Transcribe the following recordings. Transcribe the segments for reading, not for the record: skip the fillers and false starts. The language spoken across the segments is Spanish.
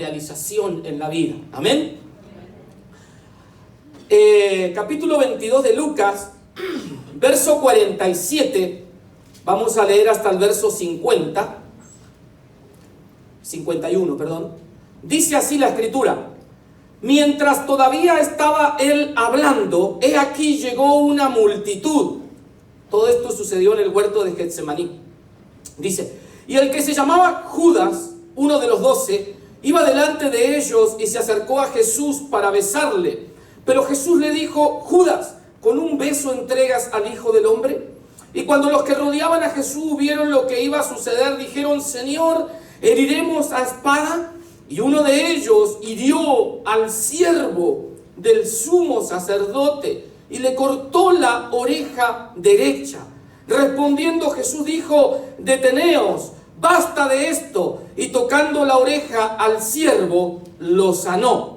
realización en la vida. Amén. Capítulo 22 de Lucas, verso 47, vamos a leer hasta el verso 51, perdón. Dice así la escritura: mientras todavía estaba él hablando, he aquí llegó una multitud. Todo esto sucedió en el huerto de Getsemaní. Dice: y el que se llamaba Judas, uno de los 12, iba delante de ellos y se acercó a Jesús para besarle. Pero Jesús le dijo: Judas, ¿con un beso entregas al Hijo del Hombre? Y cuando los que rodeaban a Jesús vieron lo que iba a suceder, dijeron: Señor, ¿heriremos a espada? Y uno de ellos hirió al siervo del sumo sacerdote y le cortó la oreja derecha. Respondiendo Jesús dijo: deteneos, basta de esto. Y tocando la oreja al siervo, lo sanó.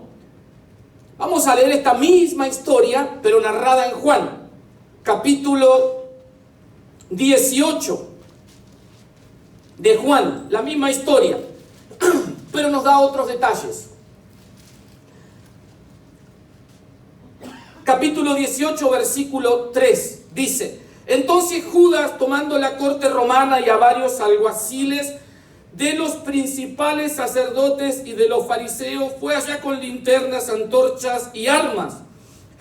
Vamos a leer esta misma historia, pero narrada en Juan, capítulo 18 de Juan, la misma historia, pero nos da otros detalles. Capítulo 18, versículo 3, dice: entonces Judas, tomando la corte romana y a varios alguaciles de los principales sacerdotes y de los fariseos, fue allá con linternas, antorchas y armas.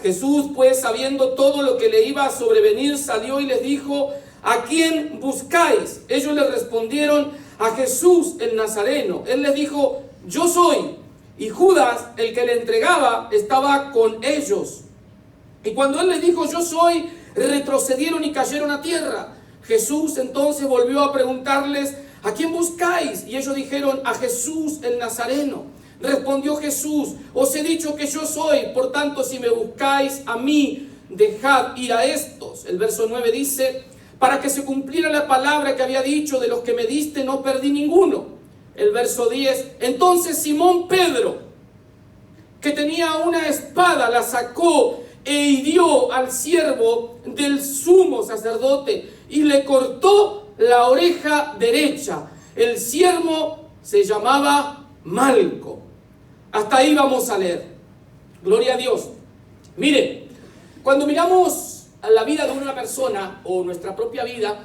Jesús, pues, sabiendo todo lo que le iba a sobrevenir, salió y les dijo: ¿a quién buscáis? Ellos le respondieron: a Jesús el Nazareno. Él les dijo: yo soy. Y Judas, el que le entregaba, estaba con ellos. Y cuando él les dijo: yo soy, retrocedieron y cayeron a tierra. Jesús entonces volvió a preguntarles: ¿a quién buscáis? Y ellos dijeron: a Jesús el Nazareno. Respondió Jesús: os he dicho que yo soy, por tanto si me buscáis a mí, dejad ir a estos. El verso 9 dice: para que se cumpliera la palabra que había dicho: de los que me diste no perdí ninguno. El verso 10: entonces Simón Pedro, que tenía una espada, la sacó e hirió al siervo del sumo sacerdote y le cortó la oreja derecha. El siervo se llamaba Malco. Hasta ahí vamos a leer. Gloria a Dios. Mire, cuando miramos a la vida de una persona o nuestra propia vida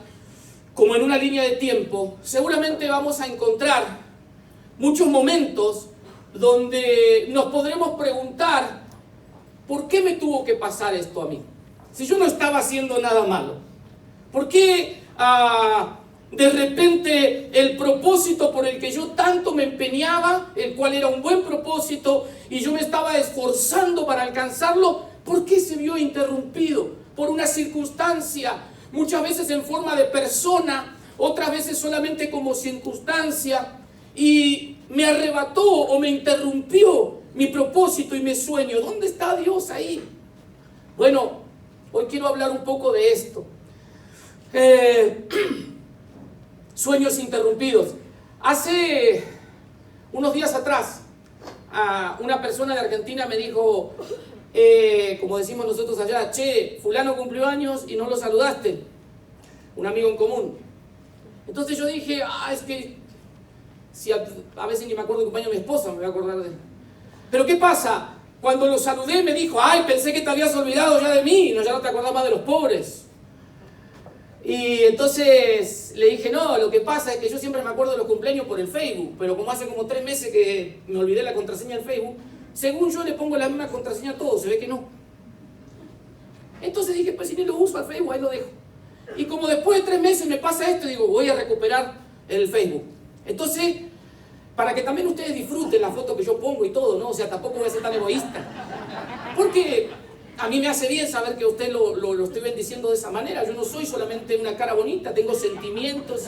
como en una línea de tiempo, seguramente vamos a encontrar muchos momentos donde nos podremos preguntar: ¿por qué me tuvo que pasar esto a mí? Si yo no estaba haciendo nada malo. ¿Por qué de repente el propósito por el que yo tanto me empeñaba, el cual era un buen propósito y yo me estaba esforzando para alcanzarlo, por qué se vio interrumpido? Por una circunstancia, muchas veces en forma de persona, otras veces solamente como circunstancia, y me arrebató o me interrumpió mi propósito y mi sueño. ¿Dónde está Dios ahí? Bueno, hoy quiero hablar un poco de esto. Sueños interrumpidos. Hace unos días atrás, una persona de Argentina me dijo, como decimos nosotros allá: che, fulano cumplió años y no lo saludaste. Un amigo en común. Entonces yo dije: es que si a veces ni me acuerdo del cumpleaños de mi esposa, me voy a acordar de él. Pero ¿qué pasa? Cuando lo saludé me dijo: pensé que te habías olvidado ya de mí, ya no te acordás más de los pobres. Y entonces le dije: no, lo que pasa es que yo siempre me acuerdo de los cumpleaños por el Facebook, pero como hace como 3 meses que me olvidé la contraseña del Facebook, según yo le pongo la misma contraseña a todos, se ve que no. Entonces dije: pues si ni lo uso al Facebook, ahí lo dejo. Y como después de 3 meses me pasa esto, digo: voy a recuperar el Facebook. Entonces, para que también ustedes disfruten la foto que yo pongo y todo, ¿no? O sea, tampoco voy a ser tan egoísta. Porque a mí me hace bien saber que usted lo estoy bendiciendo de esa manera. Yo no soy solamente una cara bonita, tengo sentimientos.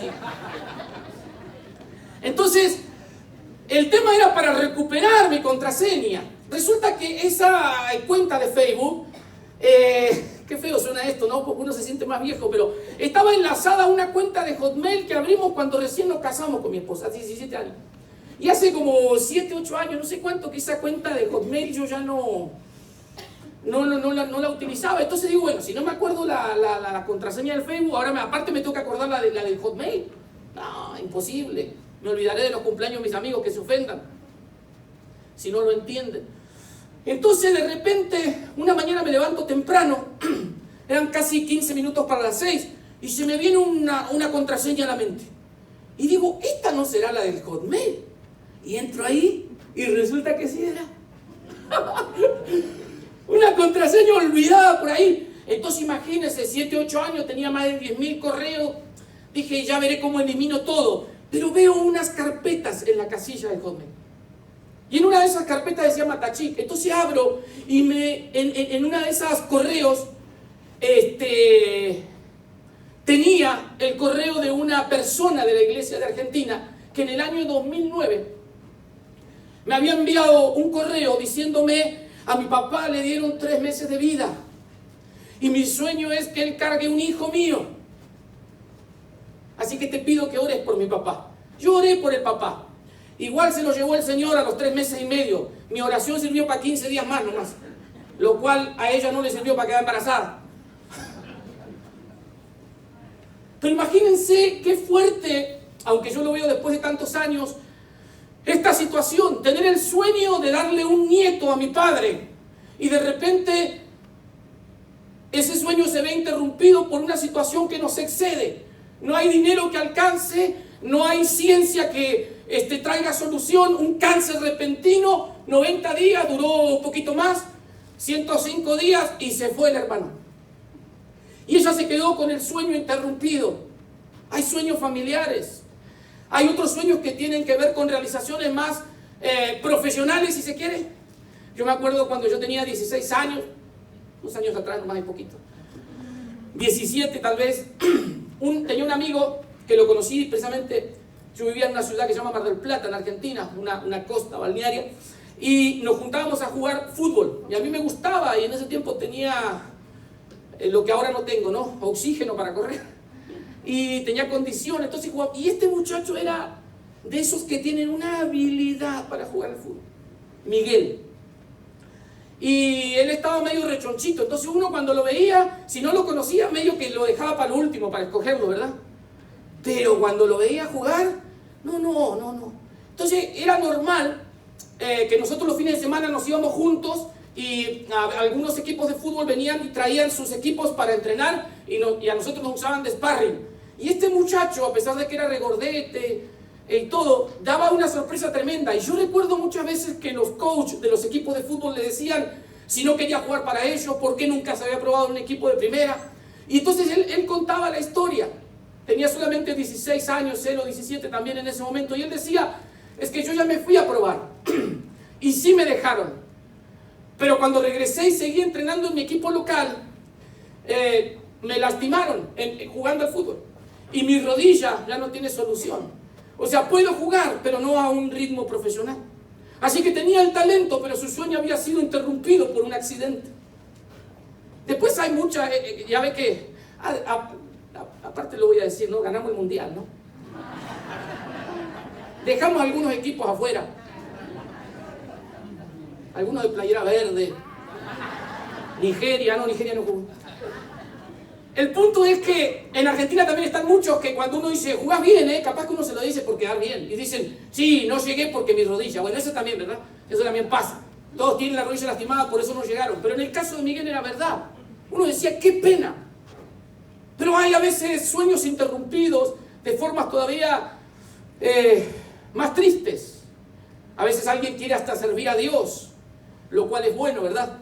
Entonces, el tema era para recuperar mi contraseña. Resulta que esa cuenta de Facebook, qué feo suena esto, ¿no? Porque uno se siente más viejo, pero estaba enlazada a una cuenta de Hotmail que abrimos cuando recién nos casamos con mi esposa, hace 17 años. Y hace como 7, 8 años, no sé cuánto, que esa cuenta de Hotmail yo ya no la utilizaba. Entonces digo: bueno, si no me acuerdo la contraseña del Facebook, ahora aparte me toca acordar la del Hotmail. No, imposible. Me olvidaré de los cumpleaños de mis amigos que se ofendan. si no lo entienden. Entonces de repente, una mañana me levanto temprano, eran casi 15 minutos para las 6, y se me viene una contraseña a la mente. Y digo, esta no será la del Hotmail. Y entro ahí, y resulta que sí era. Una contraseña olvidada por ahí. Entonces imagínense, 7, 8 años, tenía más de 10.000 correos. Dije, ya veré cómo elimino todo. Pero veo unas carpetas en la casilla de Hotmail. Y en una de esas carpetas decía Matachic. Entonces abro y en una de esas correos tenía el correo de una persona de la iglesia de Argentina que en el año 2009 me había enviado un correo diciéndome: a mi papá le dieron 3 meses de vida y mi sueño es que él cargue un hijo mío. Así que te pido que ores por mi papá. Yo oré por el papá. Igual se lo llevó el Señor a los 3 meses y medio. Mi oración sirvió para 15 días más nomás. Lo cual a ella no le sirvió para quedar embarazada. Pero imagínense qué fuerte, aunque yo lo veo después de tantos años, esta situación, tener el sueño de darle un nieto a mi padre y de repente ese sueño se ve interrumpido por una situación que nos excede. No hay dinero que alcance, no hay ciencia que traiga solución, un cáncer repentino, 90 días, duró un poquito más, 105 días y se fue el hermano. Y ella se quedó con el sueño interrumpido. Hay sueños familiares. Hay otros sueños que tienen que ver con realizaciones más profesionales, si se quiere. Yo me acuerdo cuando yo tenía 16 años, unos años atrás, más de poquito, 17 tal vez, tenía un amigo que lo conocí precisamente. Yo vivía en una ciudad que se llama Mar del Plata, en Argentina, una costa balnearia, y nos juntábamos a jugar fútbol. Y a mí me gustaba, y en ese tiempo tenía lo que ahora no tengo, ¿no? Oxígeno para correr. Y tenía condiciones, entonces jugaba. Y este muchacho era de esos que tienen una habilidad para jugar al fútbol. Miguel. Y él estaba medio rechonchito, entonces uno cuando lo veía, si no lo conocía, medio que lo dejaba para lo último, para escogerlo, ¿verdad? Pero cuando lo veía jugar, no. Entonces era normal que nosotros los fines de semana nos íbamos juntos y algunos equipos de fútbol venían y traían sus equipos para entrenar y a nosotros nos usaban de sparring. Y este muchacho, a pesar de que era regordete y todo, daba una sorpresa tremenda. Y yo recuerdo muchas veces que los coaches de los equipos de fútbol le decían si no quería jugar para ellos, por qué nunca se había probado en un equipo de primera. Y entonces él contaba la historia. Tenía solamente 16 años, él o 17 también en ese momento. Y él decía, es que yo ya me fui a probar. Y sí me dejaron. Pero cuando regresé y seguí entrenando en mi equipo local, me lastimaron jugando al fútbol. Y mi rodilla ya no tiene solución. O sea, puedo jugar, pero no a un ritmo profesional. Así que tenía el talento, pero su sueño había sido interrumpido por un accidente. Después hay mucha, ya ve que, aparte lo voy a decir, ¿no? Ganamos el mundial, ¿no? Dejamos algunos equipos afuera. Algunos de playera verde. Nigeria no jugó. El punto es que en Argentina también están muchos que cuando uno dice, jugás bien, capaz que uno se lo dice por quedar bien. Y dicen, sí, no llegué porque mi rodilla. Bueno, eso también, ¿verdad? Eso también pasa. Todos tienen la rodilla lastimada, por eso no llegaron. Pero en el caso de Miguel era verdad. Uno decía, qué pena. Pero hay a veces sueños interrumpidos de formas todavía más tristes. A veces alguien quiere hasta servir a Dios, lo cual es bueno, ¿verdad?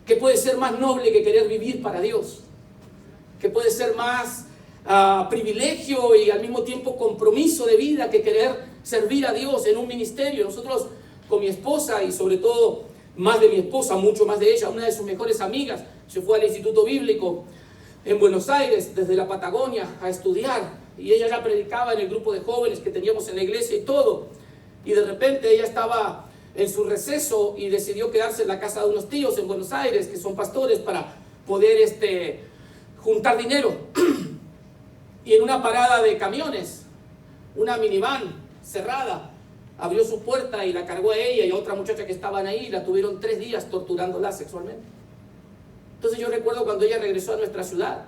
Que puede ser más noble que querer vivir para Dios. Que puede ser más privilegio y al mismo tiempo compromiso de vida que querer servir a Dios en un ministerio. Nosotros con mi esposa y sobre todo más de mi esposa, mucho más de ella, una de sus mejores amigas, se fue al Instituto Bíblico en Buenos Aires, desde la Patagonia, a estudiar. Y ella ya predicaba en el grupo de jóvenes que teníamos en la iglesia y todo. Y de repente ella estaba en su receso y decidió quedarse en la casa de unos tíos en Buenos Aires, que son pastores, para poder juntar dinero. Y en una parada de camiones, una minivan cerrada, abrió su puerta y la cargó a ella y a otra muchacha que estaban ahí, y la tuvieron 3 días torturándola sexualmente. Entonces yo recuerdo cuando ella regresó a nuestra ciudad,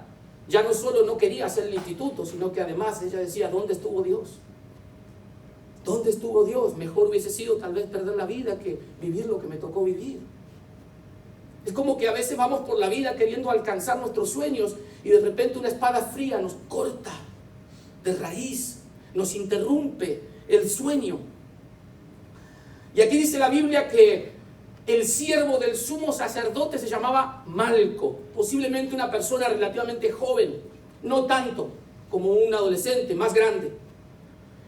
ya no solo no quería hacer el instituto, sino que además ella decía, ¿dónde estuvo Dios? ¿Dónde estuvo Dios? Mejor hubiese sido tal vez perder la vida que vivir lo que me tocó vivir. Es como que a veces vamos por la vida queriendo alcanzar nuestros sueños y de repente una espada fría nos corta de raíz, nos interrumpe el sueño. Y aquí dice la Biblia que el siervo del sumo sacerdote se llamaba Malco, posiblemente una persona relativamente joven, no tanto como un adolescente, más grande.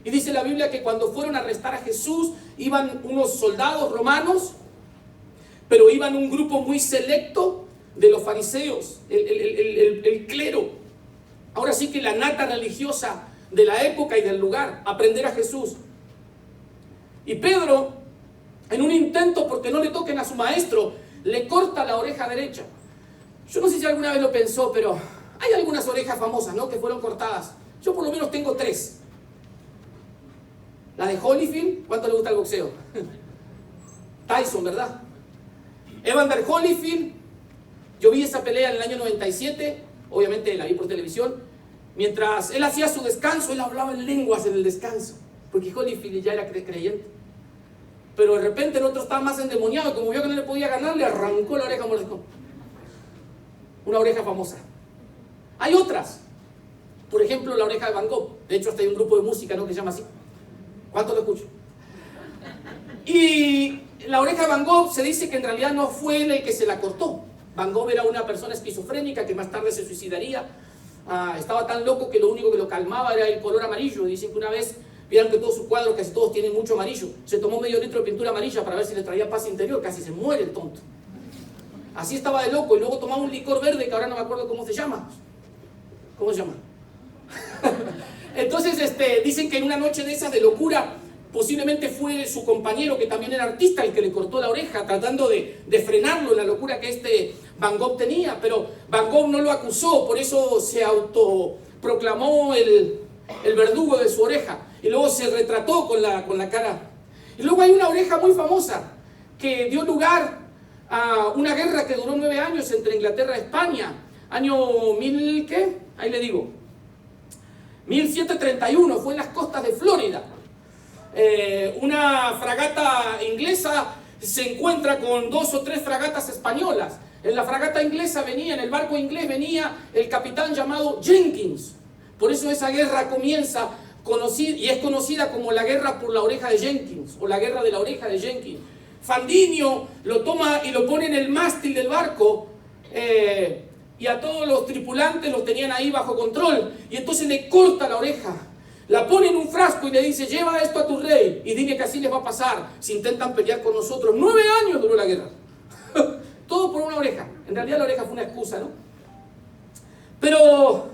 Y dice la Biblia que cuando fueron a arrestar a Jesús, iban unos soldados romanos, pero iban un grupo muy selecto de los fariseos, el clero. Ahora sí que la nata religiosa de la época y del lugar, aprender a Jesús. Y Pedro, en un intento porque no le toquen a su maestro, le corta la oreja derecha. Yo no sé si alguna vez lo pensó, pero hay algunas orejas famosas, ¿no?, que fueron cortadas. Yo por lo menos tengo 3. La de Holyfield, ¿cuánto le gusta el boxeo? Tyson, ¿verdad? Evander Holyfield, yo vi esa pelea en el año 97, obviamente la vi por televisión. Mientras él hacía su descanso, él hablaba en lenguas en el descanso, porque Holyfield ya era creyente. Pero de repente el otro estaba más endemoniado, como vio que no le podía ganar, le arrancó la oreja a mordiscón. Una oreja famosa. Hay otras, por ejemplo la oreja de Van Gogh. De hecho hasta hay un grupo de música, ¿no?, que se llama así. ¿Cuánto lo escucho? Y la oreja de Van Gogh se dice que en realidad no fue él el que se la cortó. Van Gogh era una persona esquizofrénica que más tarde se suicidaría. Estaba tan loco que lo único que lo calmaba era el color amarillo. Dicen que una vez, vieron que todos sus cuadros, casi todos tienen mucho amarillo, se tomó medio litro de pintura amarilla para ver si le traía paz interior. Casi se muere el tonto. Así estaba de loco. Y luego tomaba un licor verde que ahora no me acuerdo cómo se llama. ¿Cómo se llama? Entonces dicen que en una noche de esas de locura, posiblemente fue su compañero, que también era artista, el que le cortó la oreja, tratando de frenarlo en la locura que Van Gogh tenía. Pero Van Gogh no lo acusó, por eso se autoproclamó el verdugo de su oreja. Y luego se retrató con la cara. Y luego hay una oreja muy famosa que dio lugar a una guerra que duró 9 años entre Inglaterra y España. Año 1000, ¿qué? Ahí le digo. 1731, fue en las costas de Florida. Una fragata inglesa se encuentra con 2 o 3 fragatas españolas. En la fragata inglesa venía, en el barco inglés venía el capitán llamado Jenkins. Por eso esa guerra comienza y es conocida como la guerra por la oreja de Jenkins, o la guerra de la oreja de Jenkins. Fandiño lo toma y lo pone en el mástil del barco, y a todos los tripulantes los tenían ahí bajo control, y entonces le corta la oreja, la pone en un frasco y le dice: lleva esto a tu rey y dile que así les va a pasar si intentan pelear con nosotros. 9 años duró la guerra. Todo por una oreja. En realidad la oreja fue una excusa, ¿no? Pero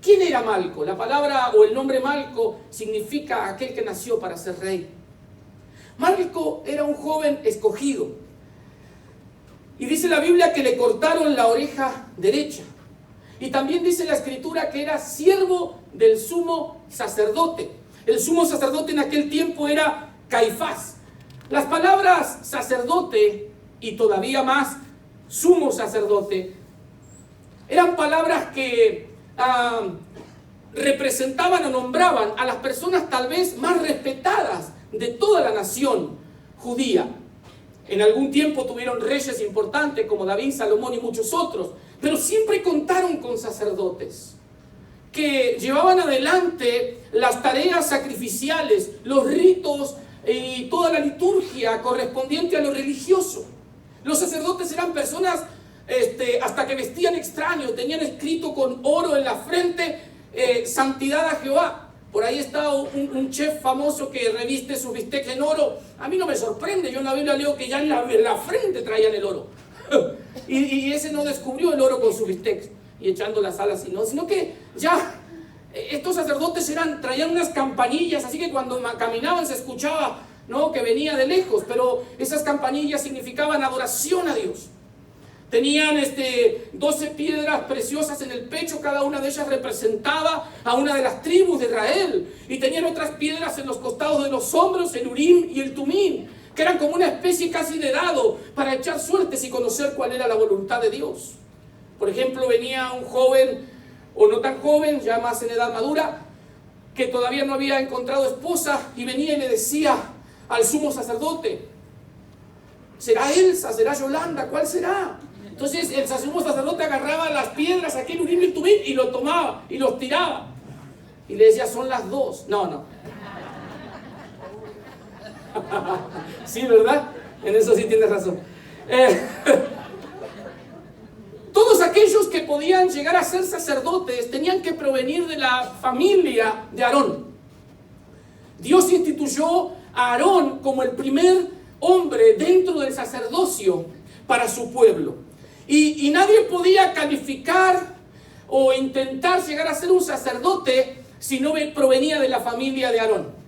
¿quién era Malco? La palabra o el nombre Malco significa aquel que nació para ser rey. Malco era un joven escogido. Y dice la Biblia que le cortaron la oreja derecha. Y también dice la Escritura que era siervo del sumo sacerdote. El sumo sacerdote en aquel tiempo era Caifás. Las palabras sacerdote y todavía más sumo sacerdote eran palabras que representaban o nombraban a las personas tal vez más respetadas de toda la nación judía. En algún tiempo tuvieron reyes importantes como David, Salomón y muchos otros, pero siempre contaron con sacerdotes que llevaban adelante las tareas sacrificiales, los ritos y toda la liturgia correspondiente a lo religioso. Los sacerdotes eran personas hasta que vestían extraño, tenían escrito con oro en la frente santidad a Jehová. Por ahí está un chef famoso que reviste sus bistecs en oro. A mí no me sorprende, yo en la Biblia leo que ya en la frente traían el oro. y ese no descubrió el oro con sus bistecs y echando las alas, sino que ya estos sacerdotes traían unas campanillas, así que cuando caminaban se escuchaba, ¿no?, que venía de lejos, pero esas campanillas significaban adoración a Dios. Tenían 12 piedras preciosas en el pecho, cada una de ellas representaba a una de las tribus de Israel. Y tenían otras piedras en los costados de los hombros, el Urim y el Tumim, que eran como una especie casi de dado para echar suertes y conocer cuál era la voluntad de Dios. Por ejemplo, venía un joven, o no tan joven, ya más en edad madura, que todavía no había encontrado esposa y venía y le decía al sumo sacerdote: ¿será Elsa? ¿Será Yolanda? ¿Cuál será? Entonces el sumo sacerdote agarraba las piedras, aquel Urim y Tumim, y lo tomaba y los tiraba. Y le decía: son las dos. No. Sí, ¿verdad? En eso sí tienes razón. Todos aquellos que podían llegar a ser sacerdotes tenían que provenir de la familia de Aarón. Dios instituyó a Aarón como el primer hombre dentro del sacerdocio para su pueblo. Y nadie podía calificar o intentar llegar a ser un sacerdote si no provenía de la familia de Aarón.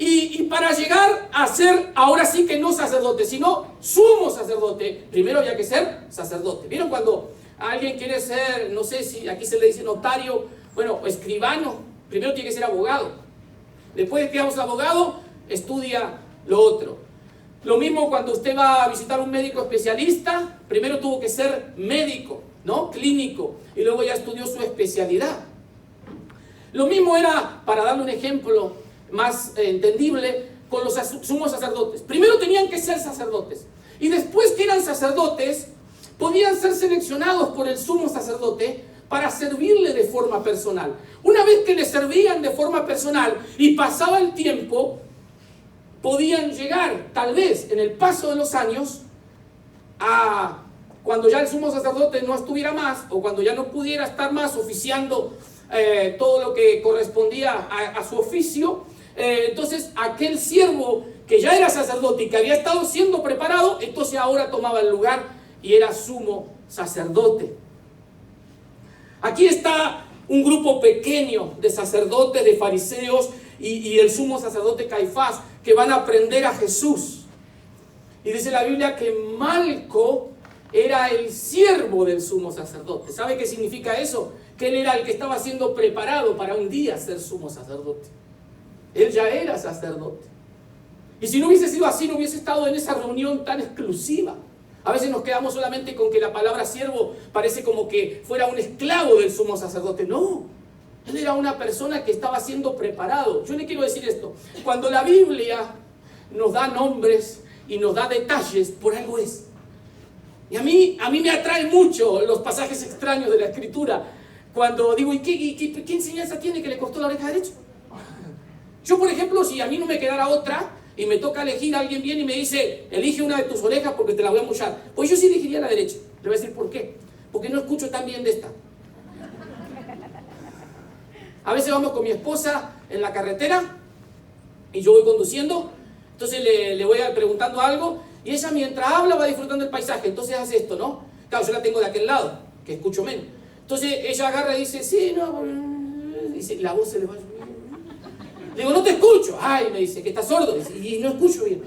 Y para llegar a ser, ahora sí que no sacerdote, sino sumo sacerdote, primero había que ser sacerdote. ¿Vieron cuando alguien quiere ser, no sé si aquí se le dice notario, bueno, escribano? Primero tiene que ser abogado. Después de que seamos abogado, estudia lo otro. Lo mismo cuando usted va a visitar un médico especialista, primero tuvo que ser médico, ¿no? Clínico, y luego ya estudió su especialidad. Lo mismo era, para darle un ejemplo más entendible, con los sumos sacerdotes. Primero tenían que ser sacerdotes, y después que eran sacerdotes, podían ser seleccionados por el sumo sacerdote para servirle de forma personal. Una vez que le servían de forma personal y pasaba el tiempo, podían llegar, tal vez, en el paso de los años, a cuando ya el sumo sacerdote no estuviera más, o cuando ya no pudiera estar más oficiando todo lo que correspondía a su oficio, entonces aquel siervo que ya era sacerdote y que había estado siendo preparado, entonces ahora tomaba el lugar y era sumo sacerdote. Aquí está un grupo pequeño de sacerdotes, de fariseos y el sumo sacerdote Caifás, que van a aprender a Jesús. Y dice la Biblia que Malco era el siervo del sumo sacerdote. ¿Sabe qué significa eso? Que él era el que estaba siendo preparado para un día ser sumo sacerdote. Él ya era sacerdote. Y si no hubiese sido así, no hubiese estado en esa reunión tan exclusiva. A veces nos quedamos solamente con que la palabra siervo parece como que fuera un esclavo del sumo sacerdote. No, él era una persona que estaba siendo preparado. Yo le quiero decir esto: cuando la Biblia nos da nombres y nos da detalles, por algo es. Y a mí me atraen mucho los pasajes extraños de la Escritura. Cuando digo: ¿y qué enseñanza tiene que le costó la oreja derecha? Yo, por ejemplo, si a mí no me quedara otra y me toca elegir, a alguien viene y me dice: elige una de tus orejas porque te la voy a mochar, pues yo sí elegiría la derecha. Le voy a decir: ¿por qué? Porque no escucho tan bien de esta. A veces vamos con mi esposa en la carretera y yo voy conduciendo, entonces le voy preguntando algo y ella, mientras habla, va disfrutando el paisaje. Entonces hace esto, ¿no? Claro, yo la tengo de aquel lado, que escucho menos. Entonces ella agarra y dice: sí, no, dice, la voz se le va. Digo: no te escucho. Ay, me dice, que está sordo, y no escucho bien.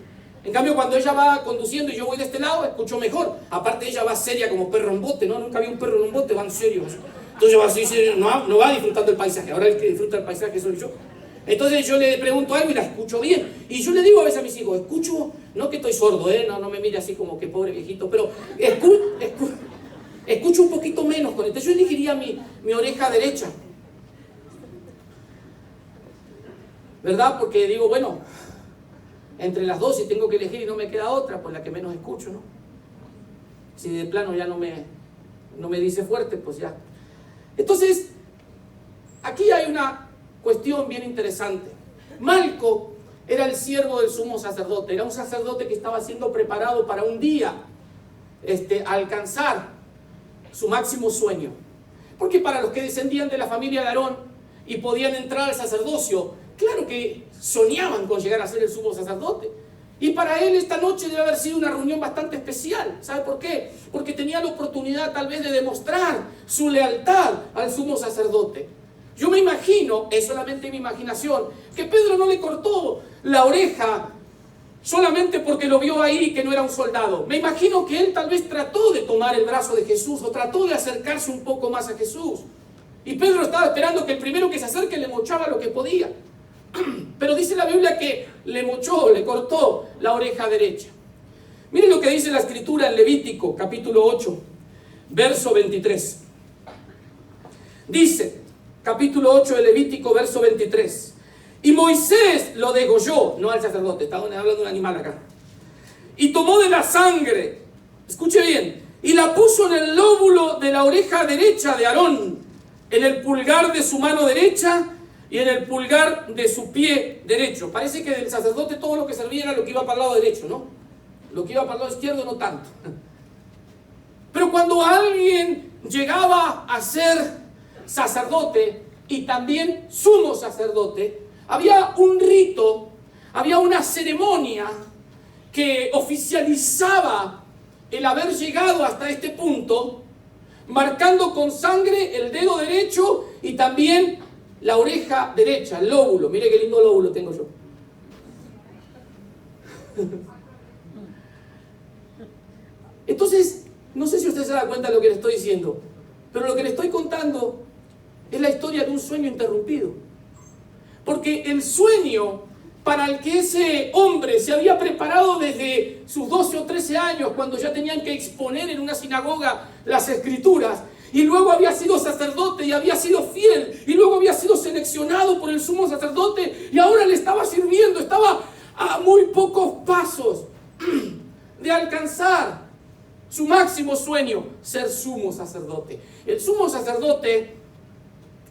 En cambio, cuando ella va conduciendo y yo voy de este lado, escucho mejor. Aparte, ella va seria como perro en bote, ¿no? Nunca vi un perro en un bote, van serios. Entonces va así, no va disfrutando el paisaje. Ahora el que disfruta el paisaje soy yo. Entonces yo le pregunto algo y la escucho bien. Y yo le digo a veces a mis hijos: escucho, no que estoy sordo, no me mire así como que pobre viejito, pero escucho un poquito menos con esto. Yo elegiría mi oreja derecha, ¿verdad? Porque digo, bueno, entre las dos, si tengo que elegir y no me queda otra, pues la que menos escucho, ¿no? Si de plano ya no me dice fuerte, pues ya. Entonces, aquí hay una cuestión bien interesante. Malco era el siervo del sumo sacerdote, era un sacerdote que estaba siendo preparado para un día alcanzar su máximo sueño. Porque para los que descendían de la familia de Aarón y podían entrar al sacerdocio, claro que soñaban con llegar a ser el sumo sacerdote. Y para él esta noche debe haber sido una reunión bastante especial. ¿Sabe por qué? Porque tenía la oportunidad tal vez de demostrar su lealtad al sumo sacerdote. Yo me imagino, es solamente mi imaginación, que Pedro no le cortó la oreja solamente porque lo vio ahí que no era un soldado. Me imagino que él tal vez trató de tomar el brazo de Jesús o trató de acercarse un poco más a Jesús. Y Pedro estaba esperando que el primero que se acerque le mochaba lo que podía. Pero dice la Biblia que le cortó la oreja derecha. Miren lo que dice la Escritura en Levítico, capítulo 8, verso 23. Dice: capítulo 8 de Levítico, verso 23. Y Moisés lo degolló, no al sacerdote, está hablando de un animal acá. Y tomó de la sangre, escuche bien, y la puso en el lóbulo de la oreja derecha de Aarón, en el pulgar de su mano derecha y en el pulgar de su pie derecho. Parece que del sacerdote todo lo que servía era lo que iba para el lado derecho, ¿no? Lo que iba para el lado izquierdo no tanto. Pero cuando alguien llegaba a ser sacerdote y también sumo sacerdote, había un rito, había una ceremonia que oficializaba el haber llegado hasta este punto, marcando con sangre el dedo derecho y también la oreja derecha, el lóbulo. Mire qué lindo lóbulo tengo yo. Entonces, no sé si usted se da cuenta de lo que le estoy diciendo, pero lo que le estoy contando es la historia de un sueño interrumpido. Porque el sueño para el que ese hombre se había preparado desde sus 12 o 13 años, cuando ya tenían que exponer en una sinagoga las escrituras, y luego había sido sacerdote y había sido fiel, y luego había sido seleccionado por el sumo sacerdote, y ahora le estaba sirviendo, estaba a muy pocos pasos de alcanzar su máximo sueño, ser sumo sacerdote. El sumo sacerdote,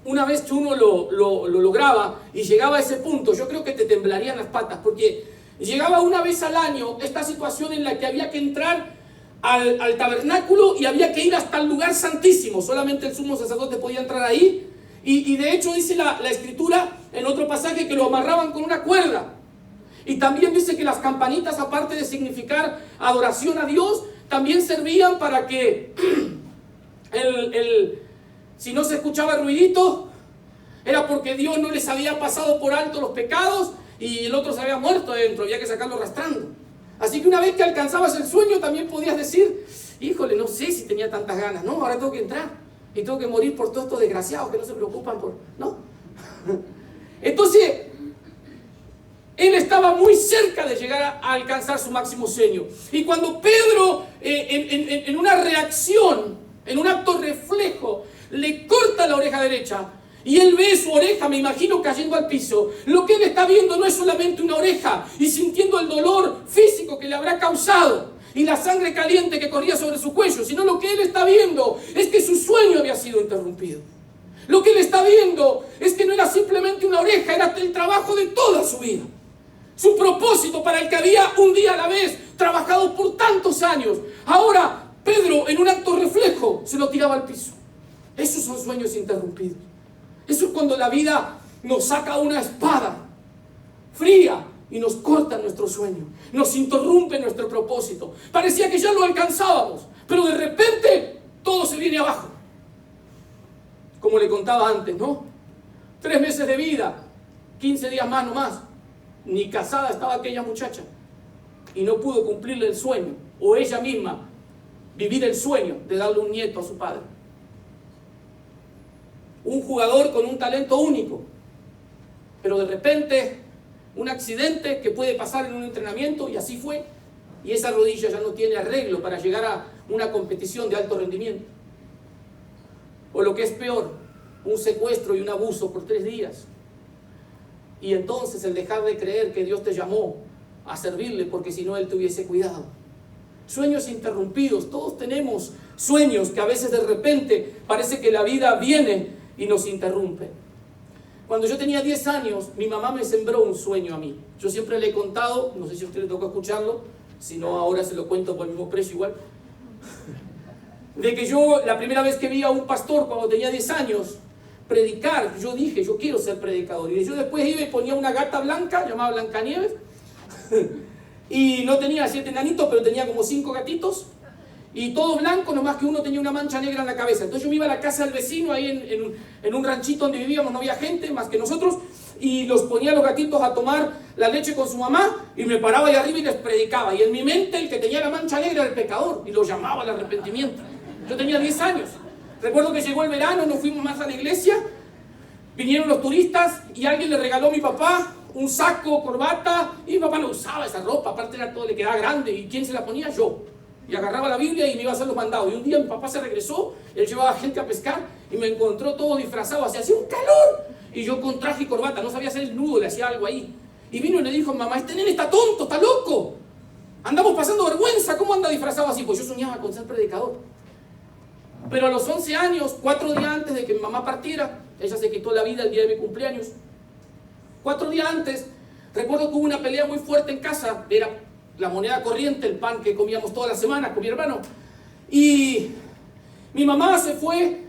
una vez que uno lo lograba y llegaba a ese punto, yo creo que te temblarían las patas, porque llegaba una vez al año esta situación en la que había que entrar al tabernáculo y había que ir hasta el lugar santísimo. Solamente el sumo sacerdote podía entrar ahí, y de hecho dice la escritura en otro pasaje que lo amarraban con una cuerda. Y también dice que las campanitas, aparte de significar adoración a Dios, también servían para que si no se escuchaba el ruidito, era porque Dios no les había pasado por alto los pecados y el otro se había muerto adentro, había que sacarlo arrastrando. Así que una vez que alcanzabas el sueño, también podías decir, híjole, no sé si tenía tantas ganas, no, ahora tengo que entrar y tengo que morir por todos estos desgraciados que no se preocupan por, ¿no? Entonces, él estaba muy cerca de llegar a alcanzar su máximo sueño. Y cuando Pedro, en una reacción, en un acto reflejo, le corta la oreja derecha y él ve su oreja, me imagino, cayendo al piso, lo que él está viendo no es solamente una oreja y sintiendo el dolor físico que le habrá causado y la sangre caliente que corría sobre su cuello, sino lo que él está viendo es que su sueño había sido interrumpido. Lo que él está viendo es que no era simplemente una oreja, era el trabajo de toda su vida. Su propósito para el que había un día a la vez trabajado por tantos años. Ahora Pedro, en un acto reflejo, se lo tiraba al piso. Esos son sueños interrumpidos. Eso es cuando la vida nos saca una espada fría y nos corta nuestro sueño, nos interrumpe nuestro propósito. Parecía que ya lo alcanzábamos, pero de repente todo se viene abajo. Como le contaba antes, ¿no? 3 meses de vida, 15 días más nomás. Ni casada estaba aquella muchacha y no pudo cumplirle el sueño, o ella misma vivir el sueño de darle un nieto a su padre. Un jugador con un talento único, pero de repente un accidente que puede pasar en un entrenamiento, y así fue, y esa rodilla ya no tiene arreglo para llegar a una competición de alto rendimiento. O lo que es peor, un secuestro y un abuso por 3 días. Y entonces el dejar de creer que Dios te llamó a servirle, porque si no Él te hubiese cuidado. Sueños interrumpidos. Todos tenemos sueños que a veces de repente parece que la vida viene y nos interrumpe. Cuando yo tenía 10 años, mi mamá me sembró un sueño a mí. Yo siempre le he contado, no sé si a usted le tocó escucharlo, si no ahora se lo cuento por el mismo precio igual, de que yo la primera vez que vi a un pastor cuando tenía 10 años predicar, yo dije, yo quiero ser predicador. Y yo después iba y ponía una gata blanca, llamada Blancanieves, y no tenía 7 enanitos, pero tenía como 5 gatitos, y todo blanco, nomás que uno tenía una mancha negra en la cabeza. Entonces yo me iba a la casa del vecino, ahí en un ranchito donde vivíamos, no había gente más que nosotros, y los ponía a los gatitos a tomar la leche con su mamá, y me paraba ahí arriba y les predicaba. Y en mi mente el que tenía la mancha negra era el pecador, y lo llamaba al arrepentimiento. Yo tenía 10 años. Recuerdo que llegó el verano, no fuimos más a la iglesia, vinieron los turistas y alguien le regaló a mi papá un saco, corbata, y mi papá no usaba esa ropa, aparte era todo, le quedaba grande, ¿y quién se la ponía? Yo. Y agarraba la Biblia y me iba a hacer los mandados. Y un día mi papá se regresó, él llevaba gente a pescar y me encontró todo disfrazado, así, hacía un calor. Y yo con traje y corbata, no sabía hacer el nudo, le hacía algo ahí. Y vino y le dijo, mamá, este nene está tonto, está loco. Andamos pasando vergüenza, ¿cómo anda disfrazado así? Pues yo soñaba con ser predicador. Pero a los 11 años, 4 días antes de que mi mamá partiera, ella se quitó la vida el día de mi cumpleaños. 4 días antes, recuerdo que hubo una pelea muy fuerte en casa, era la moneda corriente, el pan que comíamos todas las semanas con mi hermano. Y mi mamá se fue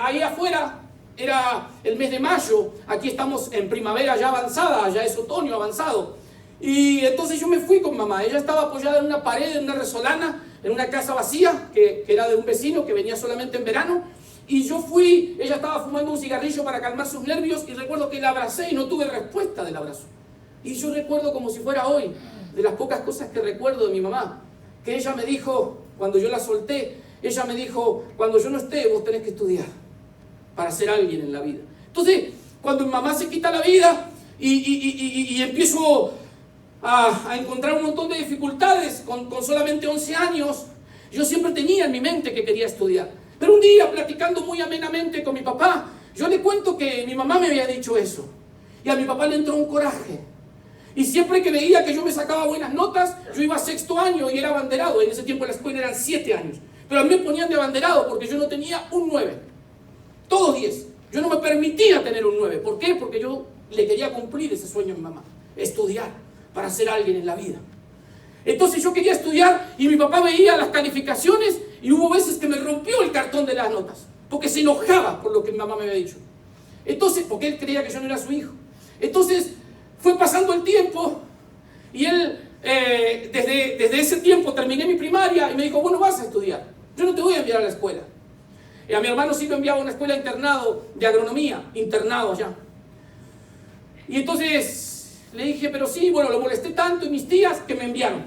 ahí afuera, era el mes de mayo, aquí estamos en primavera ya avanzada, ya es otoño avanzado. Y entonces yo me fui con mamá, ella estaba apoyada en una pared, en una resolana, en una casa vacía, que era de un vecino que venía solamente en verano. Y yo fui, ella estaba fumando un cigarrillo para calmar sus nervios y recuerdo que la abracé y no tuve respuesta del abrazo. Y yo recuerdo como si fuera hoy, de las pocas cosas que recuerdo de mi mamá, que ella me dijo, cuando yo la solté, ella me dijo, cuando yo no esté, vos tenés que estudiar para ser alguien en la vida. Entonces, cuando mi mamá se quita la vida y empiezo a encontrar un montón de dificultades con solamente 11 años, yo siempre tenía en mi mente que quería estudiar. Pero un día, platicando muy amenamente con mi papá, yo le cuento que mi mamá me había dicho eso. Y a mi papá le entró un coraje. Y siempre que veía que yo me sacaba buenas notas, yo iba a 6º año y era abanderado. En ese tiempo en la escuela eran 7 años. Pero a mí me ponían de abanderado porque yo no tenía un 9. Todos 10. Yo no me permitía tener un 9. ¿Por qué? Porque yo le quería cumplir ese sueño a mi mamá. Estudiar para ser alguien en la vida. Entonces yo quería estudiar y mi papá veía las calificaciones y hubo veces que me rompió el cartón de las notas. Porque se enojaba por lo que mi mamá me había dicho. Entonces, porque él creía que yo no era su hijo. Entonces, fue pasando el tiempo y él, desde ese tiempo terminé mi primaria y me dijo, bueno, vas a estudiar. Yo no te voy a enviar a la escuela. Y a mi hermano sí lo enviaba a una escuela internado de agronomía, internado allá. Y entonces le dije, pero sí, bueno, lo molesté tanto y mis tías que me enviaron.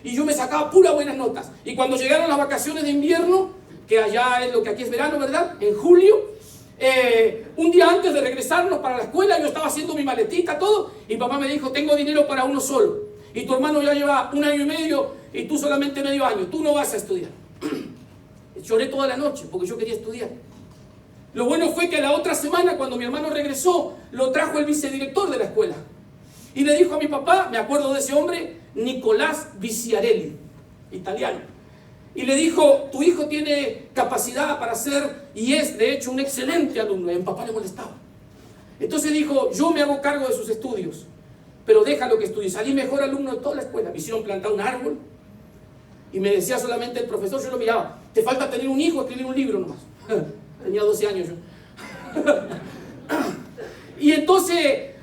Y yo me sacaba puras buenas notas. Y cuando llegaron las vacaciones de invierno, que allá es lo que aquí es verano, ¿verdad? En julio. Un día antes de regresarnos para la escuela, yo estaba haciendo mi maletita, todo, y papá me dijo, tengo dinero para uno solo, y tu hermano ya lleva 1 año y medio, y tú solamente medio año, tú no vas a estudiar. Lloré toda la noche, porque yo quería estudiar. Lo bueno fue que la otra semana, cuando mi hermano regresó, lo trajo el vicedirector de la escuela, y le dijo a mi papá, me acuerdo de ese hombre, Nicolás Viciarelli, italiano. Y le dijo, tu hijo tiene capacidad para ser, y es de hecho un excelente alumno. Y a mi papá le molestaba. Entonces dijo, yo me hago cargo de sus estudios, pero déjalo que estudie. Salí mejor alumno de toda la escuela. Me hicieron plantar un árbol. Y me decía solamente el profesor, yo lo miraba, te falta tener un hijo, escribir un libro nomás. Tenía 12 años yo. Y entonces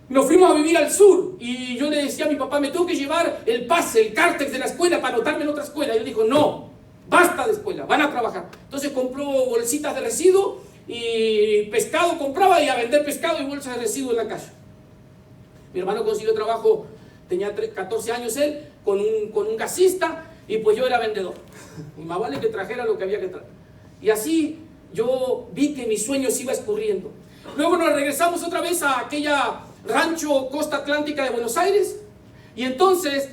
nos fuimos a vivir al sur y yo le decía a mi papá, me tengo que llevar el pase, el cártex de la escuela para anotarme en otra escuela. Y él dijo, no, basta de escuela, van a trabajar. Entonces compró bolsitas de residuo y pescado compraba y a vender pescado y bolsas de residuo en la calle. Mi hermano consiguió trabajo, tenía 14 años él, con un gasista y pues yo era vendedor. Y más vale que trajera lo que había que traer. Y así yo vi que mi sueño se iba escurriendo. Luego nos regresamos otra vez a aquella rancho Costa Atlántica de Buenos Aires y entonces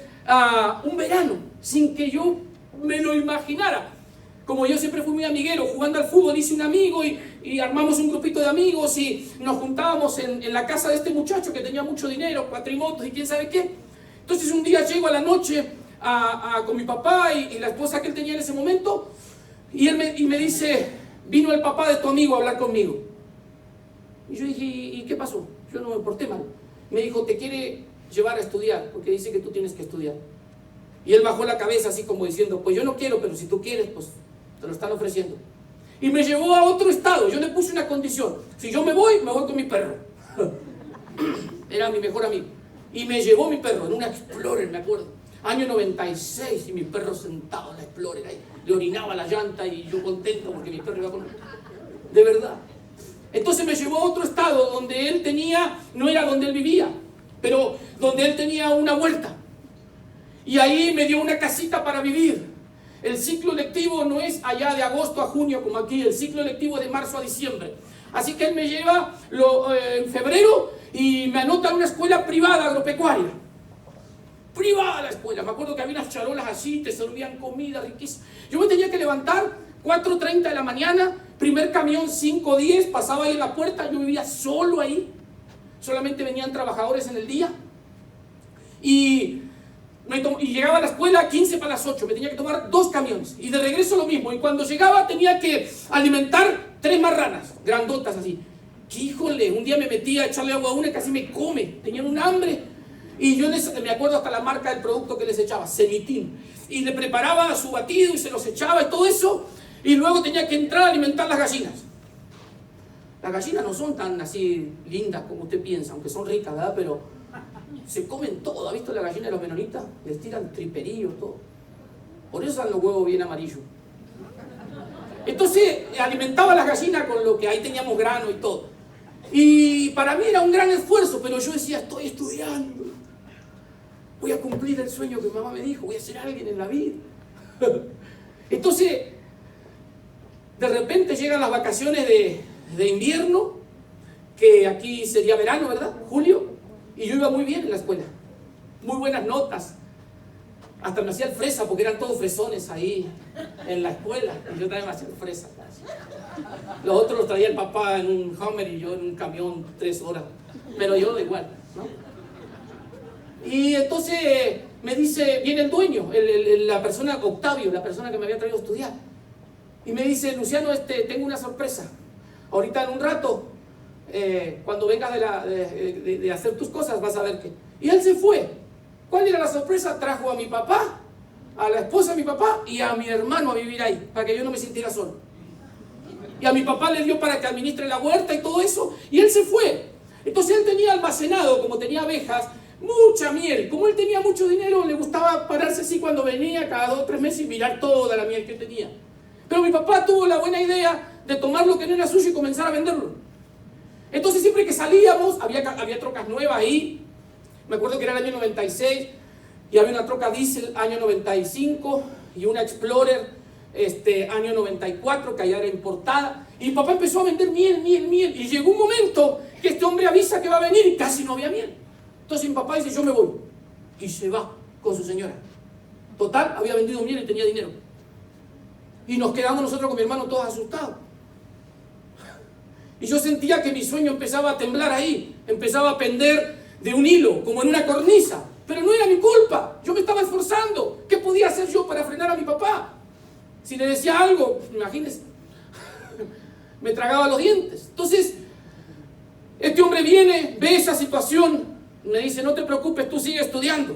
un verano sin que yo me lo imaginara, como yo siempre fui muy amiguero, jugando al fútbol hice un amigo y armamos un grupito de amigos y nos juntábamos en la casa de este muchacho que tenía mucho dinero, cuatrimotos y quién sabe qué. Entonces un día llego a la noche con mi papá y la esposa que él tenía en ese momento y él me dice, vino el papá de tu amigo a hablar conmigo. Y yo dije, ¿y qué pasó? Yo no me porté mal. Me dijo, te quiere llevar a estudiar, porque dice que tú tienes que estudiar. Y él bajó la cabeza así como diciendo, pues yo no quiero, pero si tú quieres, pues te lo están ofreciendo. Y me llevó a otro estado. Yo le puse una condición. Si yo me voy con mi perro. Era mi mejor amigo. Y me llevó mi perro en una Explorer, me acuerdo. Año 96 y mi perro sentado en la Explorer ahí. Le orinaba la llanta y yo contento porque mi perro iba con... De verdad. Entonces me llevó a otro estado donde él tenía, no era donde él vivía, pero donde él tenía una huerta. Y ahí me dio una casita para vivir. El ciclo lectivo no es allá de agosto a junio como aquí, el ciclo lectivo es de marzo a diciembre. Así que él me lleva en febrero y me anota en una escuela privada agropecuaria. privada la escuela. Me acuerdo que había unas charolas así, te servían comida riquísima. Yo me tenía que levantar 4:30 de la mañana, primer camión 5:10, pasaba ahí en la puerta, yo vivía solo ahí, solamente venían trabajadores en el día. Y llegaba a la escuela 15 para las 8, me tenía que tomar 2 camiones. Y de regreso lo mismo. Y cuando llegaba tenía que alimentar 3 marranas, grandotas así. Que híjole, un día me metí a echarle agua a una y casi me come. Tenían un hambre. Y yo me acuerdo hasta la marca del producto que les echaba, Semitín. Y le preparaba su batido y se los echaba y todo eso. Y luego tenía que entrar a alimentar las gallinas. Las gallinas no son tan así lindas como usted piensa, aunque son ricas, ¿verdad? Pero se comen todo. ¿Ha visto la gallina de los menonitas? Les tiran triperillos, todo. Por eso dan los huevos bien amarillos. Entonces alimentaba a las gallinas con lo que ahí teníamos grano y todo. Y para mí era un gran esfuerzo, pero yo decía, estoy estudiando. Voy a cumplir el sueño que mi mamá me dijo, voy a ser alguien en la vida. Entonces, de repente llegan las vacaciones de invierno, que aquí sería verano, ¿verdad? Julio, y yo iba muy bien en la escuela, muy buenas notas. Hasta me hacía el fresa, porque eran todos fresones ahí en la escuela, y yo también me hacía el fresa. Los otros los traía el papá en un Hummer y yo en un camión 3 horas, pero yo da igual, ¿no? Y entonces me dice, viene el dueño, la persona, Octavio, la persona que me había traído a estudiar, y me dice, Luciano, tengo una sorpresa. Ahorita en un rato, cuando vengas de hacer tus cosas, vas a ver que... Y él se fue. ¿Cuál era la sorpresa? Trajo a mi papá, a la esposa de mi papá y a mi hermano a vivir ahí, para que yo no me sintiera solo. Y a mi papá le dio para que administre la huerta y todo eso, y él se fue. Entonces él tenía almacenado, como tenía abejas, mucha miel. Como él tenía mucho dinero, le gustaba pararse así cuando venía, cada 2 o 3 meses, y mirar toda la miel que tenía. Pero mi papá tuvo la buena idea de tomar lo que no era suyo y comenzar a venderlo. Entonces siempre que salíamos, había trocas nuevas ahí. Me acuerdo que era el año 96, y había una troca diésel año 95, y una Explorer año 94, que allá era importada. Y mi papá empezó a vender miel, y llegó un momento que este hombre avisa que va a venir y casi no había miel. Entonces mi papá dice, yo me voy, y se va con su señora. Total, había vendido miel y tenía dinero. Y nos quedamos nosotros con mi hermano todos asustados. Y yo sentía que mi sueño empezaba a temblar ahí, empezaba a pender de un hilo, como en una cornisa. Pero no era mi culpa, yo me estaba esforzando. ¿Qué podía hacer yo para frenar a mi papá? Si le decía algo, imagínense, me tragaba los dientes. Entonces, este hombre viene, ve esa situación, me dice, no te preocupes, tú sigue estudiando.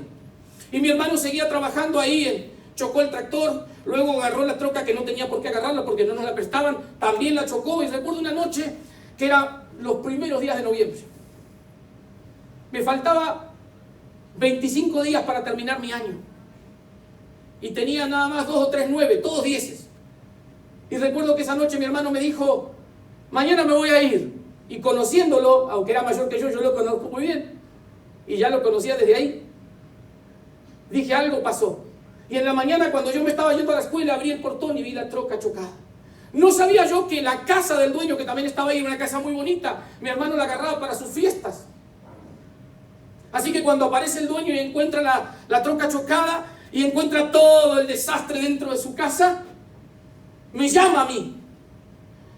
Y mi hermano seguía trabajando ahí, chocó el tractor, luego agarró la troca que no tenía por qué agarrarla porque no nos la prestaban, también la chocó. Y recuerdo una noche que era los primeros días de noviembre. Me faltaba 25 días para terminar mi año. Y tenía nada más 2 o 3 9, todos 10. Y recuerdo que esa noche mi hermano me dijo, mañana me voy a ir. Y conociéndolo, aunque era mayor que yo lo conozco muy bien. Y ya lo conocía desde ahí. Dije, algo pasó. Y en la mañana, cuando yo me estaba yendo a la escuela, abrí el portón y vi la troca chocada. No sabía yo que la casa del dueño, que también estaba ahí, una casa muy bonita, mi hermano la agarraba para sus fiestas. Así que cuando aparece el dueño y encuentra la troca chocada y encuentra todo el desastre dentro de su casa, me llama a mí.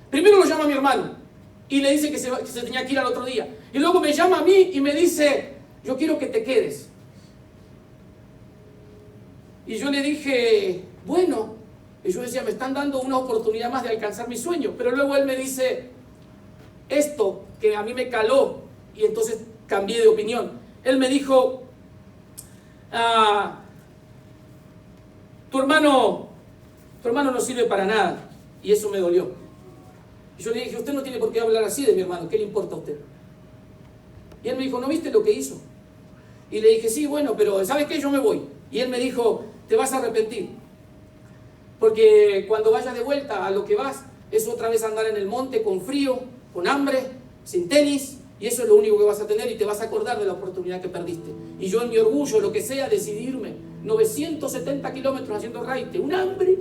Primero lo llama a mi hermano y le dice que se tenía que ir al otro día. Y luego me llama a mí y me dice, yo quiero que te quedes. Y yo le dije, bueno, y yo decía, me están dando una oportunidad más de alcanzar mi sueño. Pero luego él me dice, esto que a mí me caló, y entonces cambié de opinión. Él me dijo, tu hermano no sirve para nada. Y eso me dolió. Y yo le dije, usted no tiene por qué hablar así de mi hermano, ¿qué le importa a usted? Y él me dijo, ¿no viste lo que hizo? Y le dije, sí, bueno, pero ¿sabe qué? Yo me voy. Y él me dijo, te vas a arrepentir. Porque cuando vayas de vuelta a lo que vas, es otra vez andar en el monte con frío, con hambre, sin tenis, y eso es lo único que vas a tener y te vas a acordar de la oportunidad que perdiste. Y yo en mi orgullo, lo que sea, decidí irme 970 kilómetros haciendo raite, un hambre.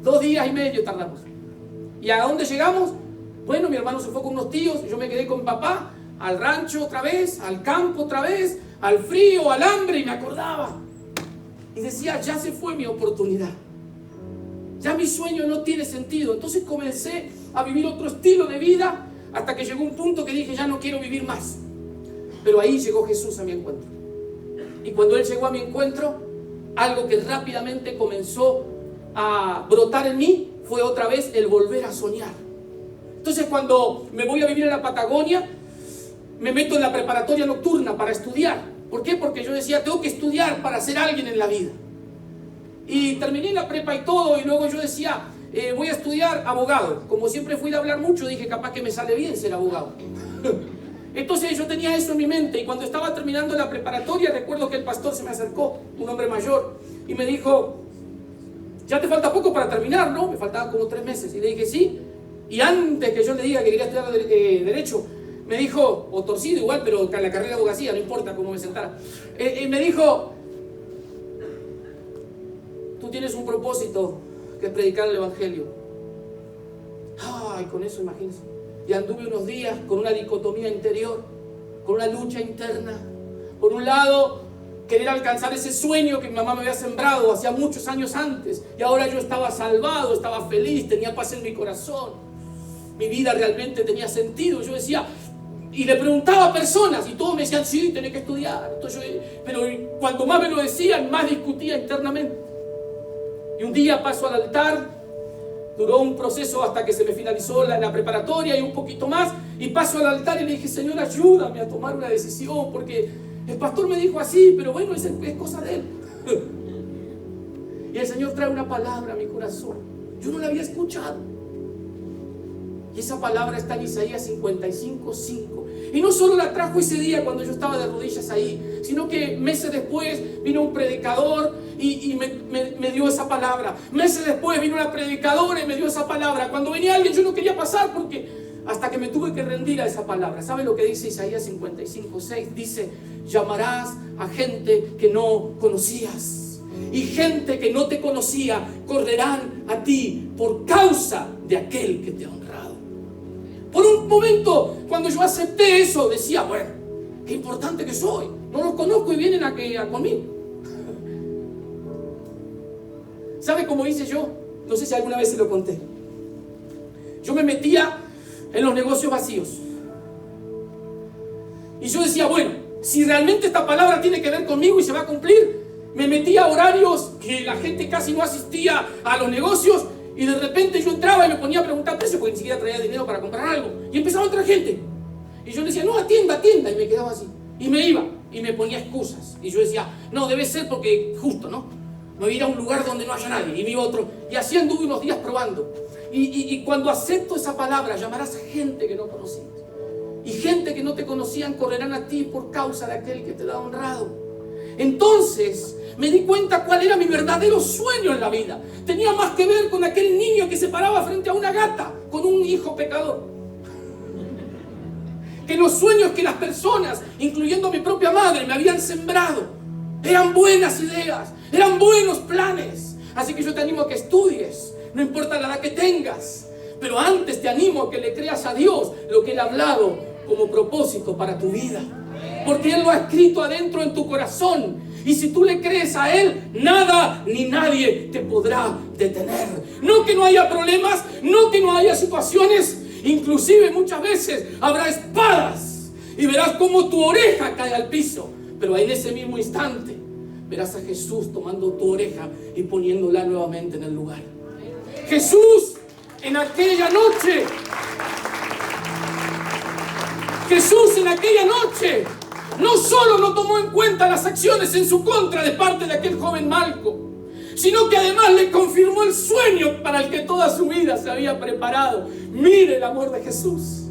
2 días y medio tardamos. ¿Y a dónde llegamos? Bueno, mi hermano se fue con unos tíos, yo me quedé con papá, al rancho otra vez, al campo otra vez, al frío, al hambre, y me acordaba. Y decía, ya se fue mi oportunidad. Ya mi sueño no tiene sentido. Entonces comencé a vivir otro estilo de vida hasta que llegó un punto que dije, ya no quiero vivir más. Pero ahí llegó Jesús a mi encuentro. Y cuando Él llegó a mi encuentro, algo que rápidamente comenzó a brotar en mí fue otra vez el volver a soñar. Entonces cuando me voy a vivir en la Patagonia, me meto en la preparatoria nocturna para estudiar. ¿Por qué? Porque yo decía, tengo que estudiar para ser alguien en la vida. Y terminé la prepa y todo, y luego yo decía, voy a estudiar abogado. Como siempre fui de hablar mucho, dije, capaz que me sale bien ser abogado. Entonces yo tenía eso en mi mente, y cuando estaba terminando la preparatoria, recuerdo que el pastor se me acercó, un hombre mayor, y me dijo, ya te falta poco para terminar, ¿no? Me faltaban como 3 meses. Y le dije, sí. Y antes que yo le diga que quería estudiar Derecho, me dijo, o torcido igual, pero en la carrera de abogacía, no importa cómo me sentara. Me dijo, tú tienes un propósito, que es predicar el Evangelio. Ay, con eso imagínense. Y anduve unos días con una dicotomía interior, con una lucha interna. Por un lado, querer alcanzar ese sueño que mi mamá me había sembrado hacía muchos años antes. Y ahora yo estaba salvado, estaba feliz, tenía paz en mi corazón. Mi vida realmente tenía sentido. Yo decía, y le preguntaba a personas, y todos me decían, sí, tenés que estudiar. Entonces pero cuanto más me lo decían, más discutía internamente. Y un día paso al altar, duró un proceso hasta que se me finalizó la preparatoria y un poquito más, y paso al altar y le dije, Señor, ayúdame a tomar una decisión, porque el pastor me dijo así, pero bueno, es cosa de él. Y el Señor trae una palabra a mi corazón. Yo no la había escuchado. Y esa palabra está en Isaías 55:5. Y no solo la trajo ese día cuando yo estaba de rodillas ahí, sino que meses después vino un predicador y me dio esa palabra. Meses después vino una predicadora y me dio esa palabra. Cuando venía alguien yo no quería pasar porque hasta que me tuve que rendir a esa palabra. ¿Sabe lo que dice Isaías 55:6? Dice, llamarás a gente que no conocías. Y gente que no te conocía correrán a ti por causa de aquel que te ha honrado. Por un momento, cuando yo acepté eso, decía, bueno, qué importante que soy. No los conozco y vienen a conmigo. ¿Sabe cómo hice yo? No sé si alguna vez se lo conté. Yo me metía en los negocios vacíos. Y yo decía, bueno, si realmente esta palabra tiene que ver conmigo y se va a cumplir, me metía a horarios que la gente casi no asistía a los negocios. Y de repente yo entraba y me ponía a preguntar precios porque ni siquiera traía dinero para comprar algo. Y empezaba a entrar gente. Y yo le decía, no, atienda. Y me quedaba así. Y me iba. Y me ponía excusas. Y yo decía, no, debe ser porque justo, ¿no? Me voy a ir a un lugar donde no haya nadie. Y me iba a otro. Y así anduve unos días probando. Y cuando acepto esa palabra, llamarás a gente que no conocías. Y gente que no te conocían correrán a ti por causa de aquel que te da honrado. Entonces me di cuenta cuál era mi verdadero sueño en la vida. Tenía más que ver con aquel niño que se paraba frente a una gata con un hijo pecador. Que los sueños que las personas, incluyendo mi propia madre, me habían sembrado, eran buenas ideas, eran buenos planes. Así que yo te animo a que estudies, no importa la edad que tengas. Pero antes te animo a que le creas a Dios lo que Él ha hablado como propósito para tu vida. Porque Él lo ha escrito adentro en tu corazón. Y si tú le crees a Él, nada ni nadie te podrá detener. No que no haya problemas, no que no haya situaciones. Inclusive muchas veces habrá espadas. Y verás cómo tu oreja cae al piso. Pero en ese mismo instante verás a Jesús tomando tu oreja y poniéndola nuevamente en el lugar. Jesús en aquella noche no solo no tomó en cuenta las acciones en su contra de parte de aquel joven Malco, sino que además le confirmó el sueño para el que toda su vida se había preparado. Mire el amor de Jesús.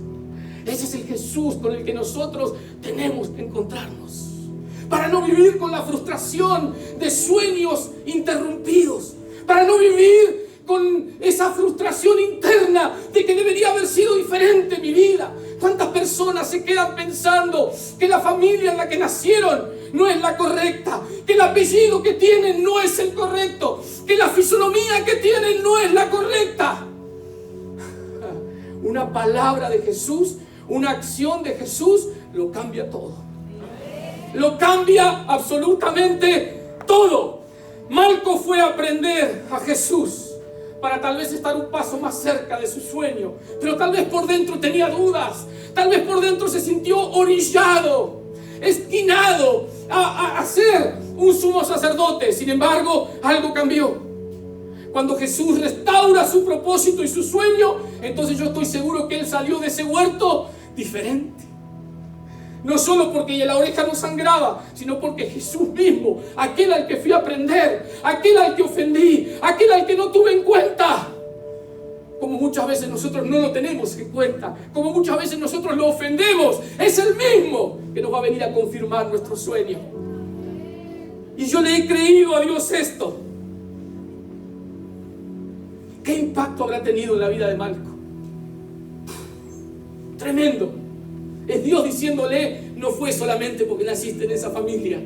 Ese es el Jesús con el que nosotros tenemos que encontrarnos, para no vivir con la frustración de sueños interrumpidos, para no vivir con esa frustración interna de que debería haber sido diferente mi vida. ¿Cuántas personas se quedan pensando que la familia en la que nacieron no es la correcta, que el apellido que tienen no es el correcto, que la fisonomía que tienen no es la correcta? Una palabra de Jesús, una acción de Jesús lo cambia todo. lo cambia absolutamente todo. Malco fue a aprender a Jesús para tal vez estar un paso más cerca de su sueño, pero tal vez por dentro tenía dudas, tal vez por dentro se sintió orillado, esquinado a ser un sumo sacerdote. Sin embargo, algo cambió. Cuando Jesús restaura su propósito y su sueño, entonces yo estoy seguro que él salió de ese huerto diferente. No solo porque la oreja no sangraba, sino porque Jesús mismo, aquel al que fui a aprender, aquel al que ofendí, aquel al que no tuve en cuenta, como muchas veces nosotros no lo tenemos en cuenta, como muchas veces nosotros lo ofendemos, es el mismo que nos va a venir a confirmar nuestro sueño. Y yo le he creído a Dios esto. ¿Qué impacto habrá tenido en la vida de Malco? Tremendo. Es Dios diciéndole: no fue solamente porque naciste en esa familia.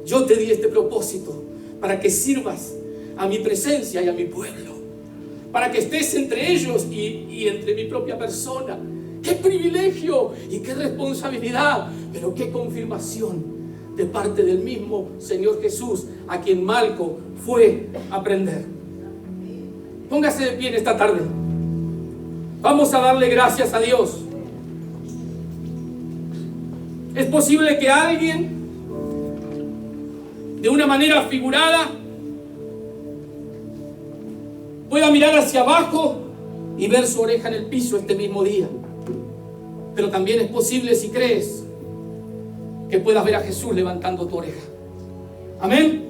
Yo te di este propósito para que sirvas a mi presencia y a mi pueblo, para que estés entre ellos y entre mi propia persona. ¡Qué privilegio y qué responsabilidad! Pero qué confirmación de parte del mismo Señor Jesús, a quien Malco fue a aprender. Póngase de pie en esta tarde. Vamos a darle gracias a Dios. Es posible que alguien, de una manera figurada, pueda mirar hacia abajo y ver su oreja en el piso este mismo día. Pero también es posible, si crees, que puedas ver a Jesús levantando tu oreja. Amén.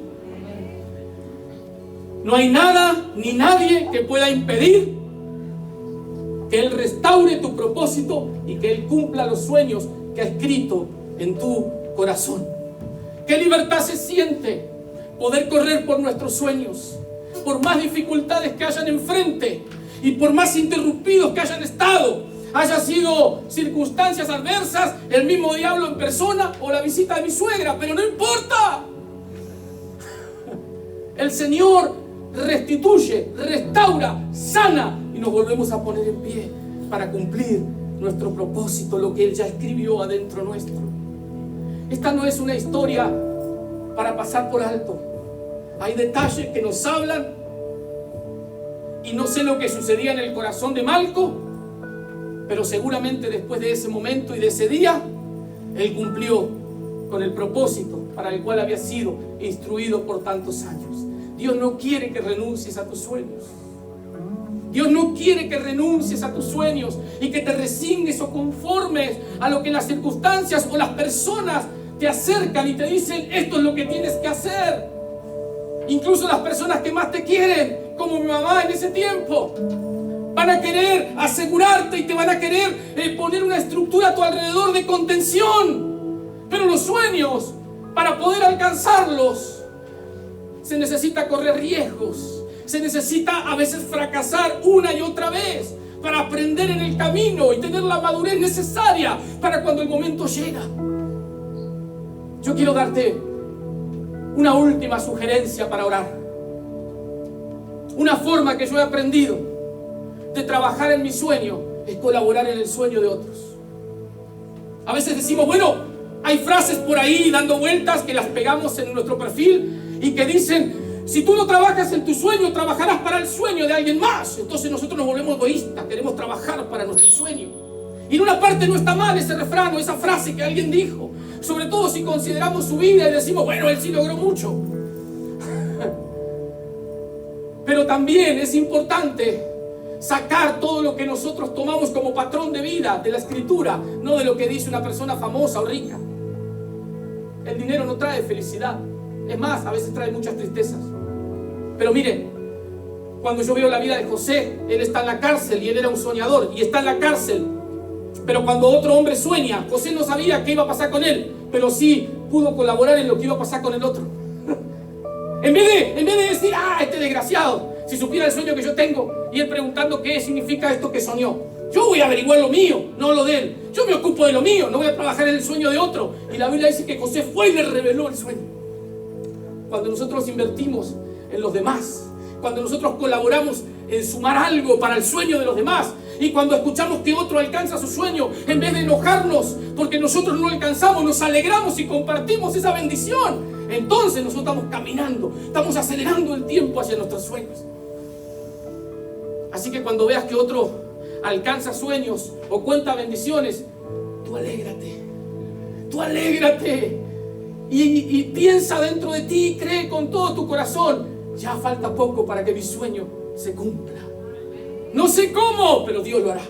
No hay nada ni nadie que pueda impedir que Él restaure tu propósito y que Él cumpla los sueños que ha escrito en tu corazón. Qué libertad se siente poder correr por nuestros sueños, por más dificultades que hayan enfrente y por más interrumpidos que hayan estado, haya sido circunstancias adversas, el mismo diablo en persona o la visita de mi suegra, pero no importa. El Señor restituye, restaura, sana y nos volvemos a poner en pie para cumplir nuestro propósito, lo que Él ya escribió adentro nuestro. Esta no es una historia para pasar por alto. Hay detalles que nos hablan y no sé lo que sucedía en el corazón de Malco, pero seguramente después de ese momento y de ese día, él cumplió con el propósito para el cual había sido instruido por tantos años. Dios no quiere que renuncies a tus sueños. Dios no quiere que renuncies a tus sueños y que te resignes o conformes a lo que las circunstancias o las personas te acercan y te dicen: esto es lo que tienes que hacer. Incluso las personas que más te quieren, como mi mamá en ese tiempo, van a querer asegurarte y te van a querer poner una estructura a tu alrededor de contención. Pero los sueños, para poder alcanzarlos, se necesita correr riesgos. Se necesita a veces fracasar una y otra vez para aprender en el camino y tener la madurez necesaria para cuando el momento llega. Yo quiero darte una última sugerencia para orar. Una forma que yo he aprendido de trabajar en mi sueño es colaborar en el sueño de otros. A veces decimos: bueno, hay frases por ahí dando vueltas que las pegamos en nuestro perfil y que dicen: si tú no trabajas en tu sueño, trabajarás para el sueño de alguien más. Entonces nosotros nos volvemos egoístas, queremos trabajar para nuestro sueño. Y en una parte no está mal ese refrán o esa frase que alguien dijo, sobre todo si consideramos su vida y decimos: bueno, él sí logró mucho. Pero también es importante sacar todo lo que nosotros tomamos como patrón de vida de la Escritura, no de lo que dice una persona famosa o rica. El dinero no trae felicidad. Es más, a veces trae muchas tristezas. Pero miren, cuando yo veo la vida de José, él está en la cárcel y él era un soñador y está en la cárcel. Pero cuando otro hombre sueña, José no sabía qué iba a pasar con él, pero sí pudo colaborar en lo que iba a pasar con el otro. En vez de decir: este desgraciado, si supiera el sueño que yo tengo, y él preguntando qué significa esto que soñó. Yo voy a averiguar lo mío, no lo de él. Yo me ocupo de lo mío, no voy a trabajar en el sueño de otro. Y la Biblia dice que José fue y le reveló el sueño. Cuando nosotros invertimos en los demás, cuando nosotros colaboramos en sumar algo para el sueño de los demás, Y cuando escuchamos que otro alcanza su sueño, en vez de enojarnos porque nosotros no alcanzamos, nos alegramos y compartimos esa bendición. Entonces nosotros estamos caminando, estamos acelerando el tiempo hacia nuestros sueños. Así que cuando veas que otro alcanza sueños o cuenta bendiciones, tú alégrate y piensa dentro de ti, cree con todo tu corazón: ya falta poco para que mi sueño se cumpla. No sé cómo, pero Dios lo hará.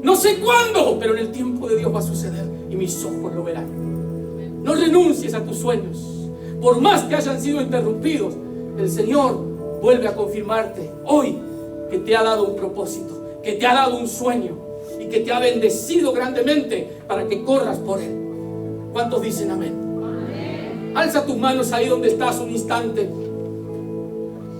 No sé cuándo, pero en el tiempo de Dios va a suceder y mis ojos lo verán. No renuncies a tus sueños. Por más que hayan sido interrumpidos, el Señor vuelve a confirmarte hoy que te ha dado un propósito, que te ha dado un sueño y que te ha bendecido grandemente para que corras por él. ¿Cuántos dicen amén? Alza tus manos ahí donde estás un instante.